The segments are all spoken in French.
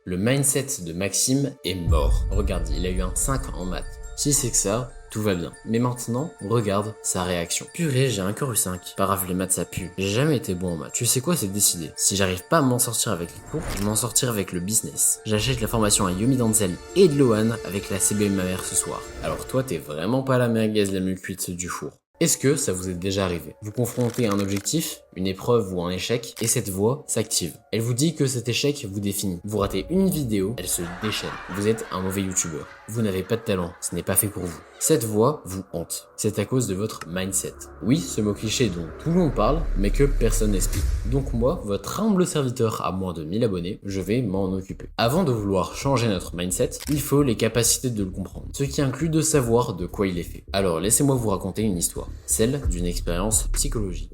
Le mindset de Maxime est mort. Regarde, il a eu un 5 en maths. Si c'est que ça, tout va bien. Mais maintenant, regarde sa réaction. Purée, j'ai encore eu 5. Pas grave, les maths ça pue. J'ai jamais été bon en maths. Tu sais quoi, c'est décidé. Si j'arrive pas à m'en sortir avec les cours, je vais m'en sortir avec le business. J'achète la formation à Yomi Danzel et de Lohan avec la CB de ma mère ce soir. Alors toi, t'es vraiment pas la merguez la mieux cuite du four. Est-ce que ça vous est déjà arrivé? Vous confrontez à un objectif, une épreuve ou un échec, et cette voix s'active. Elle vous dit que cet échec vous définit. Vous ratez une vidéo, elle se déchaîne. Vous êtes un mauvais youtubeur. Vous n'avez pas de talent, ce n'est pas fait pour vous. Cette voix vous hante. C'est à cause de votre mindset. Oui, ce mot cliché dont tout le monde parle, mais que personne n'explique. Donc moi, votre humble serviteur à moins de 1000 abonnés, je vais m'en occuper. Avant de vouloir changer notre mindset, il faut les capacités de le comprendre. Ce qui inclut de savoir de quoi il est fait. Alors laissez-moi vous raconter une histoire. Celle d'une expérience psychologique.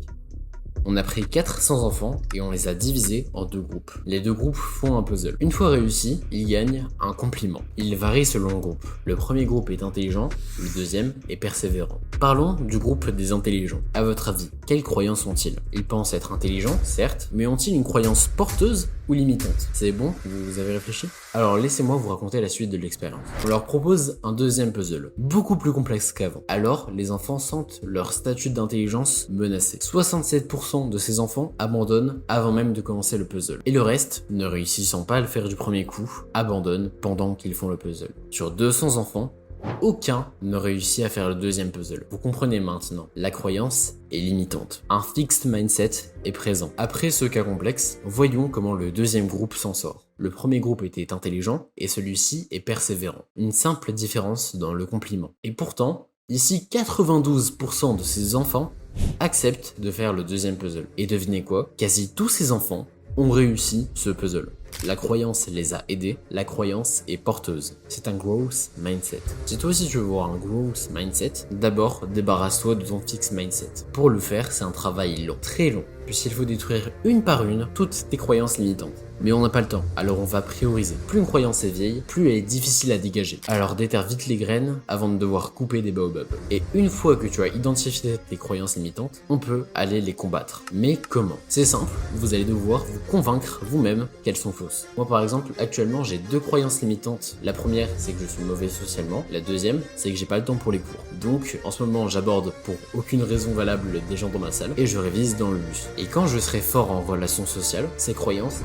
On a pris 400 enfants et on les a divisés en 2 groupes. Les 2 groupes font un puzzle. Une fois réussi, ils gagnent un compliment. Il varie selon le groupe. Le premier groupe est intelligent, le deuxième est persévérant. Parlons du groupe des intelligents. À votre avis, quelles croyances ont-ils? Ils pensent être intelligents, certes, mais ont-ils une croyance porteuse ou limitante? C'est bon? Vous avez réfléchi? Alors laissez-moi vous raconter la suite de l'expérience. On leur propose un deuxième puzzle, beaucoup plus complexe qu'avant. Alors, les enfants sentent leur statut d'intelligence menacé. 67% de ces enfants abandonnent avant même de commencer le puzzle. Et le reste, ne réussissant pas à le faire du premier coup, abandonnent pendant qu'ils font le puzzle. Sur 200 enfants, aucun ne réussit à faire le deuxième puzzle. Vous comprenez maintenant, la croyance est limitante. Un fixed mindset est présent. Après ce cas complexe, voyons comment le deuxième groupe s'en sort. Le premier groupe était intelligent et celui-ci est persévérant. Une simple différence dans le compliment. Et pourtant, ici 92% de ces enfants acceptent de faire le deuxième puzzle. Et devinez quoi? Quasi tous ces enfants ont réussi ce puzzle. La croyance les a aidés, la croyance est porteuse. C'est un growth mindset. Si toi aussi tu veux voir un growth mindset, d'abord débarrasse-toi de ton fixed mindset. Pour le faire, c'est un travail long, très long, puisqu'il faut détruire une par une toutes tes croyances limitantes. Mais on n'a pas le temps, alors on va prioriser. Plus une croyance est vieille, plus elle est difficile à dégager. Alors déterre vite les graines avant de devoir couper des baobabs. Et une fois que tu as identifié tes croyances limitantes, on peut aller les combattre. Mais comment? C'est simple, vous allez devoir vous convaincre vous-même qu'elles sont fausses. Moi par exemple, actuellement j'ai 2 croyances limitantes. La première, c'est que je suis mauvais socialement. La deuxième, c'est que j'ai pas le temps pour les cours. Donc en ce moment, j'aborde pour aucune raison valable des gens dans ma salle et je révise dans le bus. Et quand je serai fort en relations sociales, ces croyances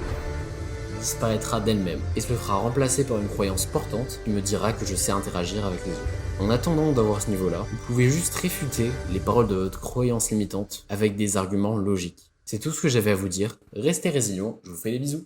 disparaîtra d'elle-même et se fera remplacer par une croyance portante qui me dira que je sais interagir avec les autres. En attendant d'avoir ce niveau-là, vous pouvez juste réfuter les paroles de votre croyance limitante avec des arguments logiques. C'est tout ce que j'avais à vous dire. Restez résilients, je vous fais des bisous.